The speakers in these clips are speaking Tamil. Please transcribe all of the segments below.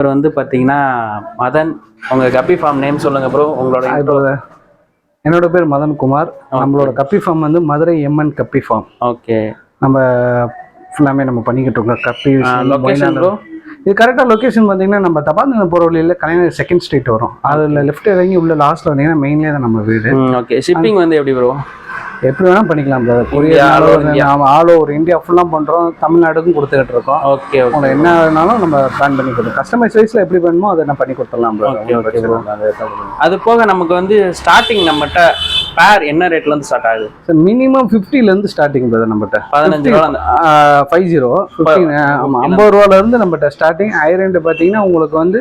இவர் வந்து பார்த்தீங்கன்னா மதன். உங்க கப்பி ஃபார்ம் நேம் சொல்லுங்க ப்ரோ. உங்களோட என்னோட பேர் மதன் குமார். நம்மளோட கப்பி ஃபார்ம் வந்து மதுரை எம்என் கப்பி ஃபார்ம். ஓகே. நம்ம ஃபுல்லாமே நம்ம பண்ணிக்கிட்டு இருக்கோம் கப்பி. Location bro? இது கரெக்டாக லொக்கேஷன் பார்த்தீங்கன்னா நம்ம தபால் போகிற வழியில் கலைஞர் செகண்ட் ஸ்ட்ரீட் வரும். அதில் லெஃப்ட் இறங்கி உள்ள லாஸ்ட்டில் வந்தீங்கன்னா மெயின்லேயே தான் நம்ம வீடு. ஓகே. ஷிப்பிங் வந்து எப்படி ப்ரோ? எப்படி வேணால் பண்ணிக்கலாம் ப்ரோ. ஆல் ஓவர் இந்தியா ஃபுல்லாக பண்ணுறோம். தமிழ்நாடுக்கும் கொடுத்துக்கிட்டு இருக்கோம். ஓகே. உங்களுக்கு என்ன வேணாலும் நம்ம பிளான் பண்ணி கொடுத்தோம். கஸ்டமைஸ் வைஸில் எப்படி வேணுமோ அதை நான் பண்ணி கொடுத்துடலாம் ப்ரோ. அது போக நமக்கு வந்து ஸ்டார்டிங் நம்மகிட்ட பேர் என்ன ரேட்லேருந்து ஸ்டார்ட் ஆகுது? சார் மினிமம் 50லேருந்து ஸ்டார்டிங் ப்ரோ. நம்மகிட்ட 15 ஆமாம் 50 ரூபாலேருந்து நம்மகிட்ட ஸ்டார்டிங். ஐரண்டு பார்த்தீங்கன்னா உங்களுக்கு வந்து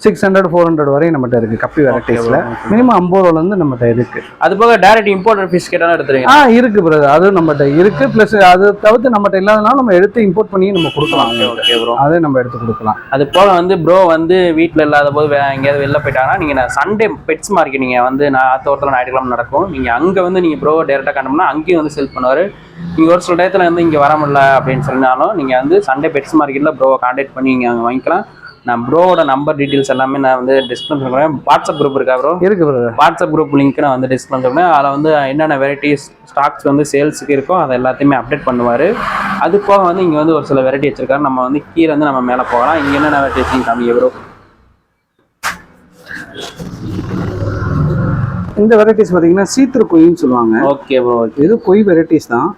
600 400 வரையும் நம்மகிட்ட இருக்கு கப்பி வெரைட்டிஸ்ல. மினிமம் 50 ரூபாலேருந்து நம்மகிட்ட இருக்கு. அது போக டைரக்ட் இம்போர்ட்டட் ஃபிஷ் கேட்டாலும் எடுத்துருங்க. இருக்கு பிரதர். அது நம்மகிட்ட இருக்கு. ப்ளஸ் அது தவிர்த்து நம்மகிட்ட இல்லாதனால நம்ம எடுத்து இம்போர்ட் பண்ணி நம்ம கொடுக்கலாம். Okay bro. அதை நம்ம எடுத்து கொடுக்கலாம். அது போக வந்து ப்ரோ வந்து வீட்டில் இல்லாத போது எங்கேயாவது வெளில போயிட்டாங்கன்னா நீங்கள் சண்டே பெட்ஸ் மார்க்கெட் நீங்கள் வந்து ஆத்தோரத்தில் ஞாயிற்றுக்கிழமை நடக்கும். நீங்கள் அங்கே வந்து நீங்கள் ப்ரோ டேரெக்டாக காட்டணும்னா அங்கேயும் வந்து செல் பண்ணுவார். நீங்கள் ஒரு சில டயத்தில் வந்து இங்கே வர முடியல அப்படின்னு சொன்னாலும் நீங்கள் வந்து சண்டே பெட்ஸ் மார்க்கெட்டில் ப்ரோவை கான்டாக்ட் பண்ணி நீங்கள் அங்கே வாங்கிக்கலாம். நான் ப்ரோவோட நம்பர் டீட்டெயில்ஸ் எல்லாமே நான் வந்து டிஸ்பிளே பண்ணுறேன். வாட்ஸ்அப் குரூப் இருக்கா ப்ரோ? இருக்கு ப்ரோ. வாட்ஸ்அப் குரூப் லிங்க் நான் வந்து டிஸ்பிளே பண்ணுறேன். அதில் வந்து என்னென்ன வெரைட்டிஸ் ஸ்டாக்ஸ் வந்து சேல்ஸுக்கு இருக்கோ அதை எல்லாத்தையுமே அப்டேட் பண்ணுவார். அது போக வந்து இங்கே வந்து ஒரு சில வெரைட்டி வச்சிருக்காரு. நம்ம வந்து கீழே வந்து நம்ம மேலே போகலாம். இங்கே என்னென்ன வெரைட்டிஸ் காமிங்க ப்ரோ? இந்த வெரைட்டிஸ் பார்த்தீங்கன்னா சீத்ரு கொயின்னு சொல்லுவாங்க. Okay bro. இது கொய் வெரைட்டிஸ் தான்.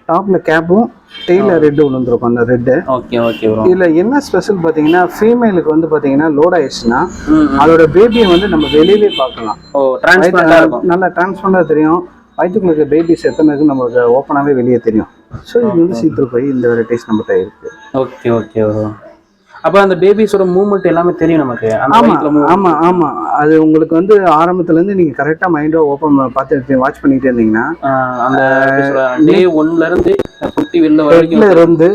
டாப்ல கேப்பும் டெய்ல ரெட் ஒன்று வந்துருக்கும். அந்த ரெட்டு. Okay okay bro. இதுல என்ன ஸ்பெஷல் பார்த்தீங்கன்னா ஃபீமேலுக்கு வந்து பார்த்தீங்கன்னா லோட் ஆயிடுச்சுன்னா அதோட பேபியை வந்து நம்ம வெளியவே பார்க்கலாம். நல்லா டிரான்ஸ்பரண்டாக தெரியும். வயிற்றுக்குள்ள பேபிஸ் எத்தனை இருக்குன்னு நமக்கு ஓப்பனாகவே வெளியே தெரியும். ஸோ இது வந்து சீத்ரு கொய். இந்த வெரைட்டிஸ் நம்மகிட்ட இருக்கு. Okay okay bro. அப்போ அந்த பேபிஸோட மூவ்மெண்ட் எல்லாமே தெரியும் நமக்கு. ஆமாம் ஆமாம். அது உங்களுக்கு வந்து ஆரம்பத்துலேருந்து நீங்கள் கரெக்டாக மைண்டோ ஓப்பன் பார்த்து வாட்ச் பண்ணிட்டு இருந்தீங்கன்னா அந்த டே 1லேருந்து குட்டி வெளில வரைக்கும் இருந்து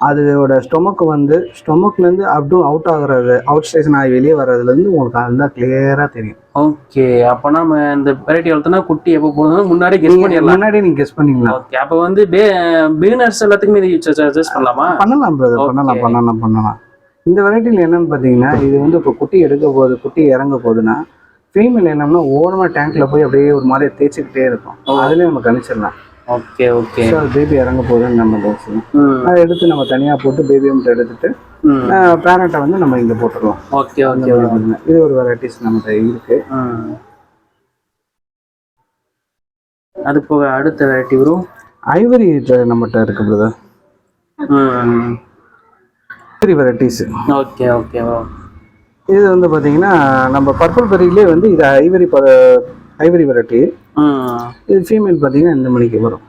அதோட ஸ்டொமக்லேருந்து அவுட் ஆகுறது, அவுட் ஸ்டேஷன் ஆகி வெளியே வர்றதுலேருந்து உங்களுக்கு அதுதான் கிளியராக தெரியும். ஓகே. அப்போ நம்ம இந்த வெரைட்டி வளர்த்தோன்னா குட்டி எப்போ போகணும் முன்னாடி கெஸ் பண்ணிடலாம். முன்னாடி நீங்கள் கெஸ் பண்ணிக்கலாம். ஓகே. அப்போ வந்து பிகினர்ஸ் எல்லாத்துக்குமே இது சஜஸ்ட் பண்ணலாமா? பண்ணலாம் பிரதர். பண்ணலாம். இந்த வெரைட்டியில் என்னன்னு பார்த்தீங்கன்னா இது வந்து இப்போ குட்டி எடுக்க போகுது, குட்டி இறங்க போகுதுன்னா ஃபீமேல் என்னன்னா ஓரமாக டேங்க்ல போய் அப்படியே ஒரு மாதிரி தேய்ச்சிக்கிட்டே இருக்கும். அதுலேயே நம்ம கணிச்சிடலாம். Okay okay. பேபி இறங்க போகுதுன்னு நம்ம பேசணும். அதை எடுத்து நம்ம தனியாக போட்டு பேபி மட்டும் எடுத்துட்டு பேரண்ட்டை வந்து நம்ம இங்கே போட்டுடலாம். Okay okay. இது ஒரு வெரைட்டிஸ் நம்மகிட்ட இருக்கு. அது போக அடுத்த வெரைட்டி வரும் ஐவரி நம்மகிட்ட இருக்கு பிரதர். வெரைட்டிஸ். Okay okay. இது வந்து பார்த்தீங்கன்னா நம்ம பர்பிள் பெரியிலே வந்து இது ஐவரி வெரைட்டி. இது ஃபீமேல் பார்த்தீங்கன்னா இந்த மணிக்கு வரும்.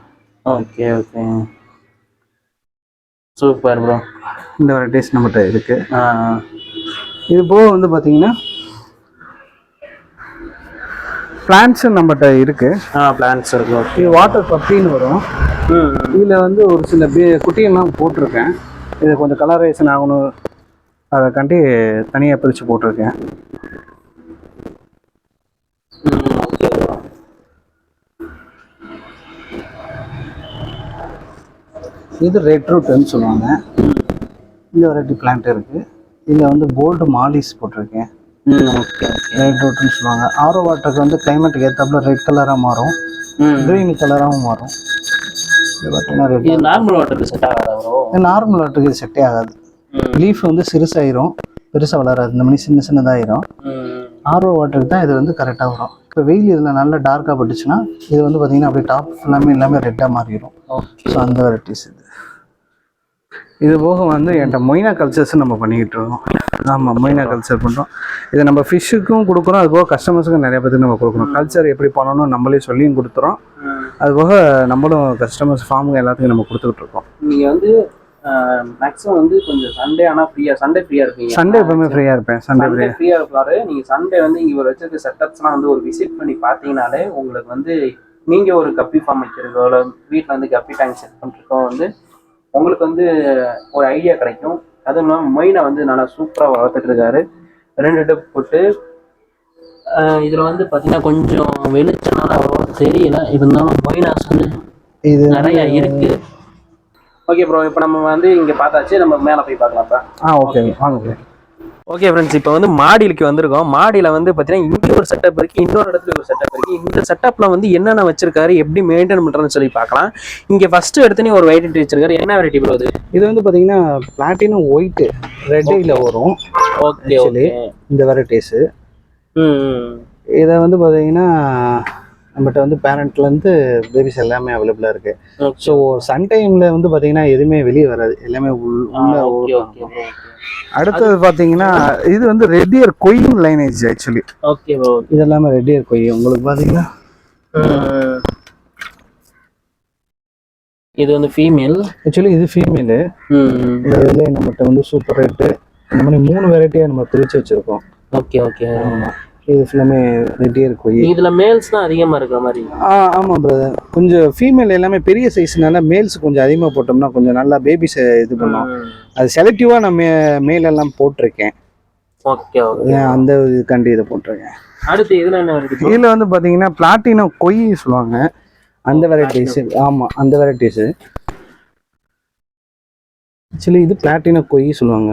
Okay okay. Super bro. இந்த வெரைட்டிஸ் நம்மகிட்ட இருக்கு. இது போக வந்து பார்த்தீங்கன்னா பிளான்ட்ஸ் நம்மகிட்ட இருக்கு. பிளான்ட்ஸ் இருக்கு. இது வாட்டர் பப்பின்னு வரும். இதில் வந்து ஒரு சில குட்டியெல்லாம் போட்டிருக்கேன். இது கொஞ்சம் கலரைசேஷன் ஆகணும் அதைக்காண்டி தனியாக பிரித்து போட்டிருக்கேன். இது ரெட் ரூட்னு சொல்லுவாங்க. இந்த வெரைட்டி பிளான்ட் இருக்குது. இதில் வந்து போல்டு மாலிஸ் போட்டிருக்கேன். ரெட் ரூட்னு சொல்லுவாங்க. ஆரோ வாட்டருக்கு வந்து கிளைமேட்டுக்கு ஏற்றாப்புல ரெட் கலராக மாறும், க்ரீன் கலராகவும் மாறும். நார்மல் வாட்டருக்கு செட் ஆகாது. நார்மல் வாட்டருக்கு இது செட்டே ஆகாது. லீஃப் வந்து சிறுசாயிரும், பெருசாக வளராது. இந்த மாதிரி சின்னதாயிரும். ஆர்ஓ வாட்டருக்கு தான் இது வந்து கரெக்டாக வரும். இப்போ வெயில் இதில் நல்லா டார்க்காக பட்டுச்சுன்னா இது வந்து பார்த்தீங்கன்னா அப்படியே டாப் ஃபுல்லாமே எல்லாமே ரெட்டாக மாறிடும். ஸோ அந்த வெரைட்டிஸ் இது போக வந்து என்கிட்ட மொய்னா கல்ச்சர்ஸ் நம்ம பண்ணிக்கிட்டு இருக்கோம். ஆமாம், மொய்னா கல்ச்சர் பண்ணுறோம். இதை நம்ம ஃபிஷ்ஷுக்கும் கொடுக்குறோம். அது போக கஸ்டமர்ஸுக்கும் நிறைய பேருக்கு நம்ம கொடுக்குறோம். கல்ச்சர் எப்படி பண்ணணும் நம்மளே சொல்லியும் கொடுத்துறோம். அது போக நம்மளும் கஸ்டமர்ஸ் ஃபார்முங்க எல்லாத்துக்கும் நம்ம கொடுத்துக்கிட்டு இருக்கோம். நீங்கள் வந்து மேக்ஸிமம் வந்து கொஞ்சம் சண்டே ஆனால் சண்டே ஃப்ரீயாக இருப்பீங்க? சண்டே எப்பவுமே ஃப்ரீயாக இருப்பேன். சண்டே ஃப்ரீயாக இருப்பாரு. நீங்கள் சண்டே வந்து இங்கே ஒரு வச்சிருக்க செட்டப்ஸ்லாம் வந்து ஒரு விசிட் பண்ணி பார்த்தீங்கனாலே உங்களுக்கு வந்து நீங்கள் ஒரு கப்பி ஃபார்ம் வச்சிருக்கோ இல்லை வீட்டில் வந்து கப்பி டேங்க் செட் பண்ணிருக்கோம் வந்து உங்களுக்கு வந்து ஒரு ஐடியா கிடைக்கும். அதுவும் இல்லாமல் மொயினை வந்து நல்லா சூப்பராக வளர்த்துட்டு இருக்காரு. 2 டப் போட்டு இதில் வந்து பார்த்தீங்கன்னா கொஞ்சம் வெளிச்சனால அவ்வளோ தெரியல. இருந்தாலும் மொயினாஸ் வந்து இது நிறையா இருக்குது. ஓகே ப்ரோ, இப்போ நம்ம வந்து இங்கே பார்த்தாச்சு, நம்ம மேலே போய் பார்க்கலாம்ப்பா. ஓகே வாங்க. ஓகே ஃப்ரெண்ட்ஸ், இப்போ வந்து மாடியிலுக்கு வந்திருக்கோம். மாடியில் வந்து பார்த்தீங்கன்னா இங்கே ஒரு செட்டப் இருக்குது, இன்னொரு இடத்துல ஒரு செட்டப் இருக்குது. இந்த செட்டப்பில் வந்து என்னென்ன வச்சிருக்காரு, எப்படி மெயின்டைன் பண்ணுறதுன்னு சொல்லி பார்க்கலாம். இங்கே ஃபஸ்ட்டு எடுத்துனே ஒரு வெரைட்டி வச்சிருக்காரு. என்ன வெரைட்டி ப்ரோ அது? இது வந்து பார்த்தீங்கன்னா பிளாட்டினம் ஒயிட்டு ரெட்டில் வரும். ஓகே ஓகே, இந்த வெரைட்டிஸு. இதை வந்து பார்த்தீங்கன்னா நம்மகிட்ட வந்து பேரண்ட்லேருந்து பேபிஸ் எல்லாமே அவைலபிளாக இருக்குது. ஸோ சன் டைமில் வந்து பார்த்தீங்கன்னா எதுவுமே வெளியே வராது, எல்லாமே உள்ள. அடுத்தது பார்த்தீங்கன்னா இது வந்து ரெட்டியர் coin lineage actually. Okay bro, இது எல்லாமே ரெட்டியர் கொய். உங்களுக்கு பார்த்தீங்கன்னா இது வந்து ஃபீமேல். ஆக்சுவலி இது ஃபீமேலு. இதில் நம்மகிட்ட வந்து சூப்பர் ரேட்டு இந்த மாதிரி 3 வெரைட்டியாக நம்ம பிரித்து வச்சுருக்கோம். ஓகே ஓகே, இது ஃபுல்லாமே ரெட்டியர் கொய். இதில் மேல்ஸ் தான் அதிகமாக இருக்கிற மாதிரி. ஆமாம் பிரதர், கொஞ்சம் ஃபீமேல் எல்லாமே பெரிய சைஸ்னால மேல்ஸ் கொஞ்சம் அதிகமாக போட்டோம்னா கொஞ்சம் நல்லா பேபிஸை இது பண்ணோம். அது செலக்டிவாக நான் மேலெல்லாம் போட்டிருக்கேன். ஓகே ஓகே, அந்த இதுக்காண்டி இதை போட்டிருக்கேன். அடுத்து இதில் என்ன வெரைட்டி? இதில் வந்து பார்த்தீங்கன்னா பிளாட்டினம் கொய் சொல்லுவாங்க, அந்த வெரைட்டிஸு. ஆமாம், அந்த வெரைட்டிஸு. ஆக்சுவலி இது பிளாட்டினம் கொய் சொல்லுவாங்க.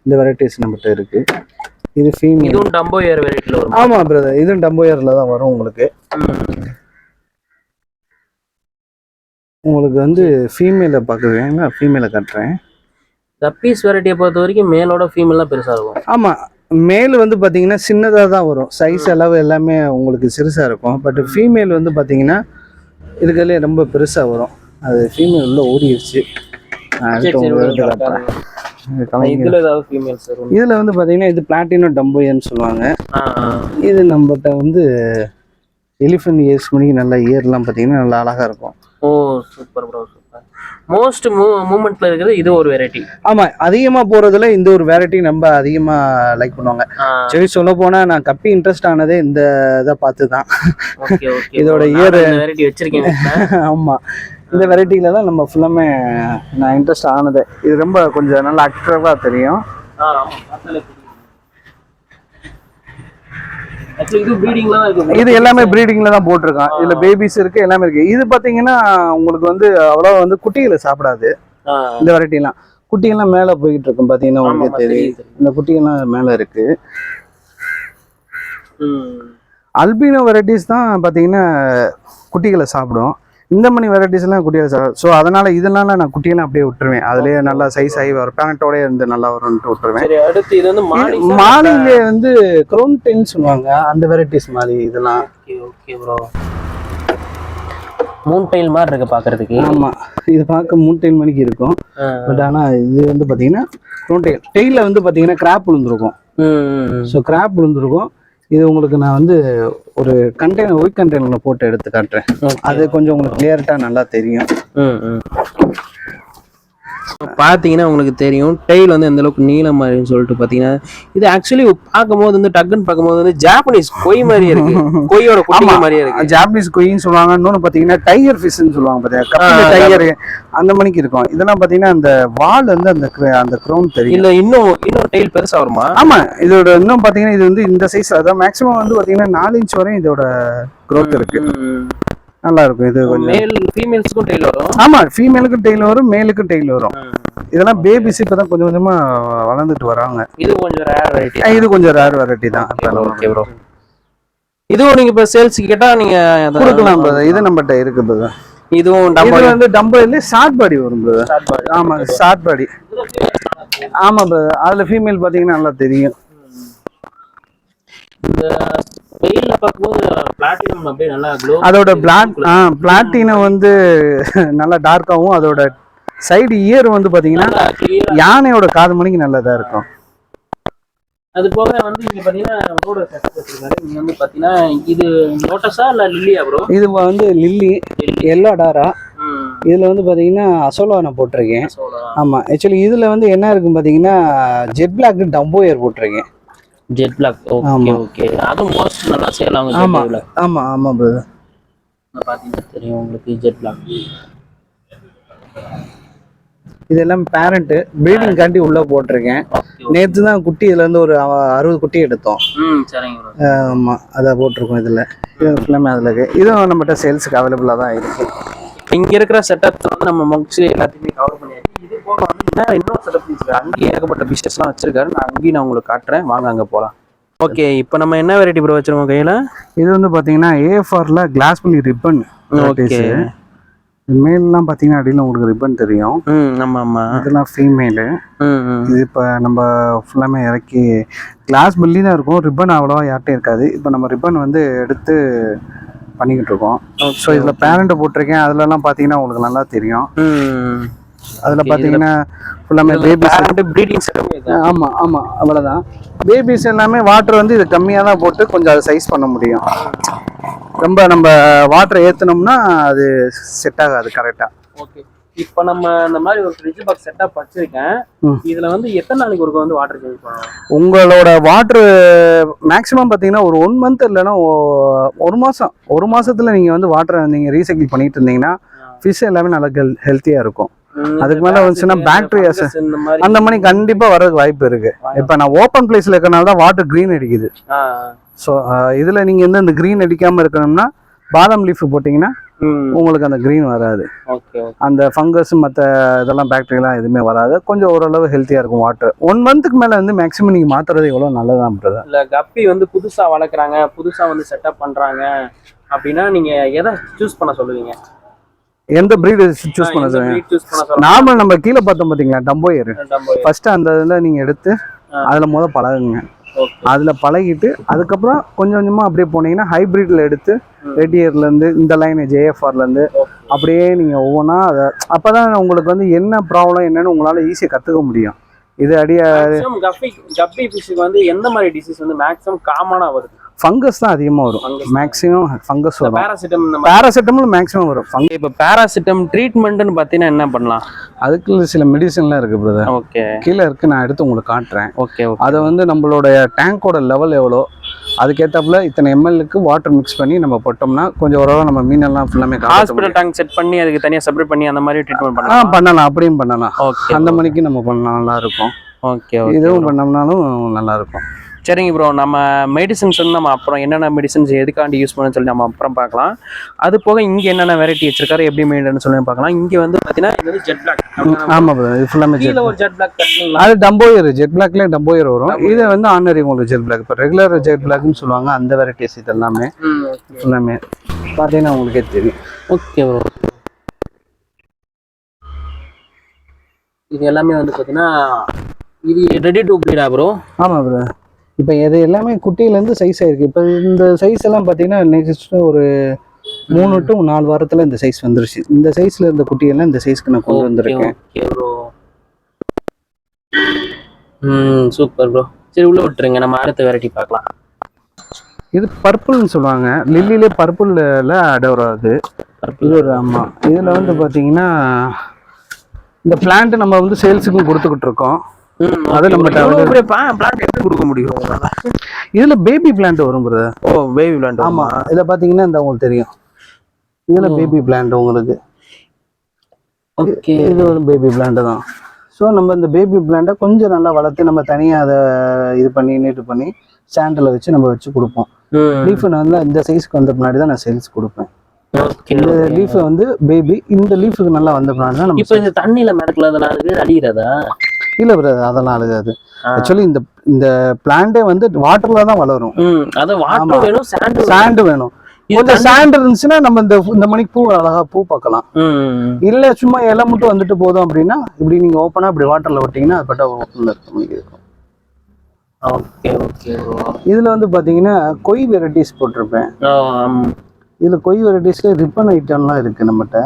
இந்த வெரைட்டிஸ் நம்மகிட்ட இருக்குது. இது ஃபீமேல். இதுவும் டம்போயர் வெரைட்டில வரும். ஆமா பிரதர், இதுவும் டம்போயர்ல தான் வரும் உங்களுக்கு. உங்களுக்கு வந்து ஃபீமேலை பார்க்குறீங்களா? ஃபீமேலை காட்டுறேன். கப்பீஸ் வெரைட்டியை பொறுத்த வரைக்கும் மேலோட ஃபீமேல் தான் பெருசாக இருக்கும். ஆமா, மேல் வந்து பார்த்தீங்கன்னா சின்னதாக தான் வரும், சைஸ் அளவு எல்லாமே உங்களுக்கு சிறுசாக இருக்கும். பட் ஃபீமேல் வந்து பார்த்தீங்கன்னா இதுக்கே ரொம்ப பெருசாக வரும். அது ஃபீமேல் உள்ள ஓடிடுச்சு. இதுல ஏதாவது ஃபீமேல்ஸ் வரும். இதுல வந்து பாத்தீங்கன்னா இது பிளாட்டினம் டம்போயர்னு சொல்லுவாங்க. இது நம்மகிட்ட வந்து எலிஃபென்ட் இயர்ஸ் மணிக்கு நல்லா இயர்லாம் பாத்தீங்கன்னா நல்லா அழகா இருக்கும். ஓ சூப்பர் ப்ரோ, சூப்பர். மோஸ்ட் மூவ்மெண்ட்ல இருக்கிறது இது ஒரு வெரைட்டி. ஆமா, அதிகமா போறதுல இந்த ஒரு வெரைட்டி நம்ம அதிகமா லைக் பண்ணுவாங்க. சரி, சொல்ல போனா நான் கப்பி இன்ட்ரெஸ்ட் ஆனதே இந்த இதை பார்த்து தான். இதோட இயர் வெரைட்டி வச்சிருக்கேன். ஆமா, இந்த வெரைட்டியில தான் நம்ம ஃபுல்லாமே நான் இன்ட்ரெஸ்ட் ஆனது. இது ரொம்ப கொஞ்சம் நல்லா அட்ராக்டிவா தெரியும். இது எல்லாமே ப்ரீடிங்ல தான் போட்டிருக்கான். இதுல பேபிஸ் இருக்கு, எல்லாமே இருக்கு. இது பாத்தீங்கன்னா உங்களுக்கு வந்து அவ்வளவு வந்து குட்டிகளை சாப்பிடாது. இந்த வெரைட்டிலாம் குட்டிகள்லாம் மேல போயிட்டு இருக்கும் பாத்தீங்கன்னா உங்களுக்கு தெரியும். இந்த குட்டிகள்லாம் மேல இருக்கு. அல்பினோ வெரைட்டிஸ் தான் பாத்தீங்கன்னா குட்டிகளை சாப்பிடும். இந்த மணி வெரைட்டிஸ் எல்லாம் குட்டிகளை சாப்பிடும். ஸோ அதனால இதனால நான் குட்டியெல்லாம் அப்படியே விட்டுருவேன். அதுலயே நல்லா சைஸ் ஆகி வரும், பேனட்டோட இருந்து நல்லா வரும்னு விட்டுருவேன். அடுத்து இது வந்து மாலிலே வந்து க்ரௌன் டென் சொல்லுவாங்க, அந்த வெரைட்டிஸ் மாதிரி இதெல்லாம். ஓகே ப்ரோ, மூன் டைல் மாதிரி இருக்கு பாக்குறதுக்கு. ஆமா, இது பார்க்க மூன் டைல் மணிக்கு இருக்கும். பட் ஆனா இது வந்து பாத்தீங்கன்னா க்ரௌன் டெயில். டெய்ல வந்து பாத்தீங்கன்னா கிராப் விழுந்திருக்கும். ஸோ கிராப் விழுந்திருக்கும். இது உங்களுக்கு நான் வந்து ஒரு கண்டெய்னர், ஒயிட் கண்டெய்னர்ல போட்டு எடுத்து காட்டுறேன். அது கொஞ்சம் உங்களுக்கு கிளியர்ட்டா நல்லா தெரியும். பார்த்தீங்கன்னா உங்களுக்கு தெரியும் டெய்ல் வந்து எந்த அளவுக்கு நீளம் மாதிரின்னு சொல்லிட்டு பார்த்தீங்கன்னா இது ஆக்சுவலி பார்க்கும்போது வந்து டக்குன்னு பார்க்கும்போது வந்து ஜாப்பனீஸ் கொய் மாதிரியே இருக்கு. கொய்யோட குட்டி மாதிரியே இருக்கு. ஜாப்பனீஸ் கொய்ன்னு சொல்லுவாங்க. இன்னொன்று பார்த்தீங்கன்னா டைகர் ஃபிஷ்ன்னு சொல்லுவாங்க. பார்த்தீங்கன்னா டைகர் அந்த மணிக்கு இருக்கும். இதெல்லாம் பார்த்தீங்கன்னா அந்த வால் வந்து அந்த க்ரௌன் தெரியும். இல்லை இன்னும் டெய்ல் பெருசாக வருமா? ஆமா, இதோட இன்னும் பார்த்தீங்கன்னா இது வந்து இந்த சைஸ், அதான் மேக்ஸிமம் வந்து பார்த்தீங்கன்னா 4 இன்ச் வரையும் இதோட க்ரோத் இருக்கு. நல்லா இருக்கும். இது மேல் ஃபீமேல்ஸ்க்கும் டெய்ல் வரும். ஆமா, ஃபீமேலுக்கும் டெய்ல் வரும், மேலுக்கும் டெய்ல் வரும். இதெல்லாம் பேபிஸ் இப்பதான் கொஞ்சம் கொஞ்சமா வளர்ந்துட்டு வராங்க. இது கொஞ்சம் ரேர் வெரைட்டி. இது கொஞ்சம் ரேர் வெரைட்டி தான். ஓகே ப்ரோ, இதுவும் நீங்க இப்ப சேல்ஸ்க்கு கேட்டா நீங்க கொடுக்கலாம் பிரதர். இது நம்மகிட்ட இருக்கு பிரதர். இதுவும் வந்து டம்பர்ல ஷார்ட் பாடி வரும் பிரதர். ஆமா, ஷார்ட் பாடி. ஆமா பிரதர், அதுல ஃபீமேல் பாத்தீங்கன்னா நல்லா தெரியும். வெயில்ல பார்க்கும்போது பிளாட்டினம் அப்படியே நல்லா க்ளோ. அதோட பிளாட்டினம் வந்து நல்லா டார்க்காவும், அதோட சைடு இயர் வந்து பாத்தீங்கன்னா யானையோட காது மணிக்கு நல்லதா இருக்கும். அது போக வந்து இங்க பாத்தீங்கன்னா ரோட செட்டப் வச்சிருக்காரு. நீங்க வந்து பாத்தீங்கன்னா இது லோட்டஸா இல்ல லில்லியா ப்ரோ? இது வந்து லில்லி எல்லோ டாரா. இதுல வந்து பாத்தீங்கன்னா அசோலா நான் போட்டிருக்கேன். ஆமா, ஆக்சுவலி இதுல வந்து என்ன இருக்குன்னு பாத்தீங்கன்னா ஜெட் பிளாக் டம்போயர் போட்டிருக்கேன். Jet black. ஓகே ஓகே, அது மோஸ்ட் நல்லா சேல் ஆகும். ஆமா ஆமா ஆமா பிரதர், பாத்தீங்கன்னா தெரியும் உங்களுக்கு ஜெட் பிளாக். இதெல்லாம் பேரண்ட் ப்ரீடிங் காண்டி உள்ள போட்டிருக்கேன். நேற்று தான் குட்டி இதுல இருந்து ஒரு 60 குட்டி எடுத்தோம். ஆமா, அதை போட்டிருக்கோம். இதுல இது எல்லாமே அதுல இருக்கு. இதுவும் நம்மகிட்ட சேல்ஸுக்கு அவைலபிளா தான் இருக்கு. இங்க இருக்கிற செட்டப்ஸ் வந்து நம்ம மோஸ்ட்லி எல்லாத்தையுமே கவர் பண்ணியாச்சு. இது போக வந்து இன்னொரு செட்டப் வச்சிருக்காரு, அங்கேயே ஏகப்பட்ட பிஸ்னஸ்லாம் வச்சிருக்காரு. நான் உங்களுக்கு காட்டுறேன், வாங்க அங்க போலாம். ஓகே, இப்போ நம்ம என்ன வெரைட்டி ப்ரோ வச்சிருக்கோம் கையில? இது வந்து பாத்தீங்கன்னா ஏஎஃப்ஆர்ல கிளாஸ் புள்ளி ரிப்பன். ஓகே, மேல்லாம் பாத்தீங்கன்னா அடியில் உங்களுக்கு ரிப்பன் தெரியும். ஆமா ஆமா, இதெல்லாம் ஃபீமேலு. இது இப்போ நம்ம ஃபுல்லாமே இறக்கி கிளாஸ் புள்ளி தான் இருக்கும், ரிப்பன் அவ்வளோவா யார்ட்டையும் இருக்காது. இப்போ நம்ம ரிப்பன் வந்து எடுத்து பண்ணிக்கிட்டு இருக்கோம். ஸோ இதில் பேரண்ட்டை போட்டிருக்கேன், அதுலலாம் பார்த்தீங்கன்னா உங்களுக்கு நல்லா தெரியும். அதில் பார்த்தீங்கன்னா ஃபுல்லாமே பேபிஸ் ப்ரீடிங் செட்டப். ஆமாம் ஆமாம், அவ்வளோதான். பேபிஸ் எல்லாமே வாட்டர் வந்து இது கம்மியாக தான் போட்டு கொஞ்சம் அதை சைஸ் பண்ண முடியும். ரொம்ப நம்ம வாட்டர் ஏற்றினோம்னா அது செட் ஆகாது கரெக்டாக. ஓகே, இப்போ நம்ம இந்த மாதிரி ஒரு ஃப்ரிட்ஜ் பாக்ஸ் செட்டப் வச்சிருக்கேன். இதில் வந்து எத்தனை நாளைக்கு ஒருக்க வந்து வாட்டர் சேஞ்ச் பண்ணணும்? உங்களோட வாட்டர் மேக்ஸிமம் பார்த்தீங்கன்னா ஒரு 1 மந்த் இல்லைன்னா 1 மாதம், 1 மாதத்தில் நீங்கள் வந்து வாட்டரை நீங்கள் ரீசைக்கிள் பண்ணிட்டு இருந்தீங்கன்னா ஃபிஷ் எல்லாமே நல்லா ஹெல்த்தியாக இருக்கும். அதுக்கு மேலே வந்துச்சுன்னா பாக்டீரியாஸ் அந்த மாதிரி கண்டிப்பாக வர்றதுக்கு வாய்ப்பு இருக்கு. இப்போ நான் ஓப்பன் பிளேஸில் இருக்கிறனால தான் வாட்டர் க்ரீன் அடிக்குது. ஸோ இதில் நீங்கள் வந்து அந்த க்ரீன் அடிக்காமல் இருக்கணும்னா பாதாம் லீஃப் போட்டிங்கன்னா உங்களுக்கு அந்த க்ரீன் வராது. அந்த ஃபங்கஸ் மற்ற இதெல்லாம் பாக்டீரியெல்லாம் எதுவுமே வராது. கொஞ்சம் ஓரளவு ஹெல்த்தியாக இருக்கும் வாட்டர். 1 மந்த்துக்கு மேலே வந்து மேக்ஸிமம் நீங்கள் மாற்றுறது எவ்வளோ நல்லதான் பிரதர். இல்லை கப்பி வந்து புதுசாக வளர்க்குறாங்க, புதுசாக வந்து செட்டப் பண்ணுறாங்க அப்படின்னா நீங்கள் எதை சூஸ் பண்ண சொல்லுவீங்க? எந்த பிரீடு சூஸ் பண்ண சொல்லுங்க? நார்மல் நம்ம கீழே பார்த்தோம் பார்த்தீங்களா, டம்போயர். ஃபர்ஸ்ட் அந்த இதில் நீங்கள் எடுத்து அதில் பழகுங்க. அதில் பழகிட்டு அதுக்கப்புறம் கொஞ்சம் கொஞ்சமாக அப்படியே போனீங்கன்னா ஹைப்ரிட்ல எடுத்து ரெட் இயர்லேருந்து இந்த லைனேஜ் ஏஎஃப்ஆர்லேருந்து அப்படியே நீங்கள் ஒவ்வொன்றா அதை அப்போ தான் உங்களுக்கு வந்து என்ன ப்ராப்ளம் என்னன்னு உங்களால் ஈஸியாக கற்றுக்க முடியும். இது கப்பி ஃபிஷ்ஷுக்கு வந்து எந்த மாதிரி டிசீஸ் வந்து மேக்ஸிமம் காமனாக வருது? ஃபங்கஸ் தான் அதிகமாக வரும். மேக்ஸிமம் ஃபங்கஸ் வரும். பேராசிட்டமல் மேக்ஸிமம் வரும். இப்போ பேராசிட்டம் ட்ரீட்மெண்ட்னு பார்த்தீங்கன்னா என்ன பண்ணலாம்? அதுக்கு சில மெடிசன்லாம் இருக்குது பிரதர். ஓகே, கீழே இருக்குது, நான் எடுத்து உங்களுக்கு காட்டுறேன். ஓகே, அதை வந்து நம்மளோட டேங்கோட லெவல் எவ்வளோ அதுக்கேற்றாப்புல இத்தனை எம்எல்க்கு வாட்டர் மிக்ஸ் பண்ணி நம்ம போட்டோம்னா கொஞ்சம் ஓரளவு நம்ம மீனெல்லாம் ஃபுல்லாமே ஹாஸ்பிட்டல் டேங்க் செட் பண்ணி அதுக்கு தனியாக செப்பரேட் பண்ணி அந்த மாதிரி ட்ரீட்மெண்ட் பண்ணலாம். அப்படியும் பண்ணலாம். ஓகே, அந்த மணிக்கு நம்ம பண்ணலாம், நல்லா இருக்கும். ஓகே, இதுவும் பண்ணோம்னாலும் நல்லா இருக்கும். சரிங்க ப்ரோ, நம்ம மெடிசன்ஸ் வந்து நம்ம அப்புறம் என்னென்ன மெடிசன்ஸ் எதுக்காண்டி யூஸ் பண்ணணும்னு சொல்லி நம்ம அப்புறம் பார்க்கலாம். அது போக இங்கே என்னென்ன வெரைட்டி வச்சிருக்காரு, எப்படி மெயின்டைன் சொல்லி பார்க்கலாம். இங்கே வந்து பார்த்தீங்கன்னா இது வந்து ஜெட் பிளாக். ஆமாம் ப்ரோ, இது ஃபுல்லாமே ஒரு ஜெட் பிளாக் கட்டிங்களா? அது டம்போயர், ஜெட் பிளாக்லேயே டம்போயர் வரும். இது வந்து ஆர்டினரி உங்களுக்கு ஜெட் பிளாக். இப்போ ரெகுலர் ஜெட் பிளாக்னு சொல்லுவாங்க, அந்த வெரைட்டிஸ் இது எல்லாமே ஃபுல்லாமே பார்த்தீங்கன்னா உங்களுக்கே தெரியும். ஓகே ப்ரோ, இது எல்லாமே வந்து பார்த்தீங்கன்னா இது ரெடி டு ப்ரீடா ப்ரோ? ஆமாம் ப்ரோ, இப்போ இது எல்லாமே குட்டியிலேருந்து சைஸ் ஆயிருக்கு. இப்போ இந்த சைஸ் எல்லாம் பார்த்தீங்கன்னா நெக்ஸ்ட் ஒரு 3 to 4 வாரத்தில் இந்த சைஸ் வந்துருச்சு. இந்த சைஸில் இருந்த குட்டியெல்லாம் இந்த சைஸ்க்கு நான் கொண்டு வந்திருக்கேன். Super bro. சரி, உள்ள விட்டுருங்க, நம்ம அடுத்த வெரைட்டி பார்க்கலாம். இது பர்பிள்னு சொல்லுவாங்க, லில்லிலே பர்பிளில் அடோரா. அது இது ஒரு ஆமாம். இதில் வந்து பார்த்தீங்கன்னா இந்த பிளான்ட் நம்ம வந்து சேல்ஸுக்கும் கொடுத்துக்கிட்டு இருக்கோம். அது நம்ம பிளான்ட் எப்படி கொடுக்க முடியும்? இதுல பேபி பிளான்ட் வரும் பிரதர். ஓ, பேபி பிளான்ட். ஆமா, இத பாத்தீங்கன்னா இந்த உங்களுக்கு தெரியும், இதுல பேபி பிளான்ட் உங்களுக்கு. ஓகே, இது ஒரு பேபி பிளான்ட் தான். ஸோ நம்ம இந்த பேபி பிளான்ட்டை கொஞ்சம் நல்லா வளர்த்து நம்ம தனியாக அதை இது பண்ணி நீட்டு பண்ணி ஸ்டாண்டில் வச்சு நம்ம வச்சு கொடுப்போம். லீஃப் நான் வந்து இந்த சைஸ்க்கு வந்த பின்னாடி தான் நான் சேல்ஸ் கொடுப்பேன். இந்த லீஃப் வந்து பேபி, இந்த லீஃபுக்கு நல்லா வந்த பின்னாடி தான் நம்ம. இப்போ இந்த தண்ணியில மிதக்கலதுனால அழிகிறதா? இல்லை பிரதர், அதெல்லாம் அழுகாது. ஆக்சுவலி இந்த பிளான்டே வந்து வாட்டர்ல தான் வளரும். அது வாட்டர் வேணும், சாண்ட் வேணும். கொஞ்சம் சாண்ட் இருந்துச்சுன்னா நம்ம இந்த மணிக்கு பூ அழகா பூ பார்க்கலாம். இல்ல சும்மா இலை மட்டும் வந்துட்டு போதும் அப்படின்னா இப்படி நீங்க ஓப்பனா இப்படி வாட்டர்ல விட்டீங்கன்னா அது பட்டா ஓப்பன்ல இருக்க மணிக்கு இருக்கும். Okay okay. இதுல வந்து பாத்தீங்கன்னா கொய் வெரைட்டிஸ் போட்டிருப்பேன். இதுல கொய் வெரைட்டிஸ்ல ரிப்பன் ஐட்டம்லாம் இருக்கு நம்மகிட்ட.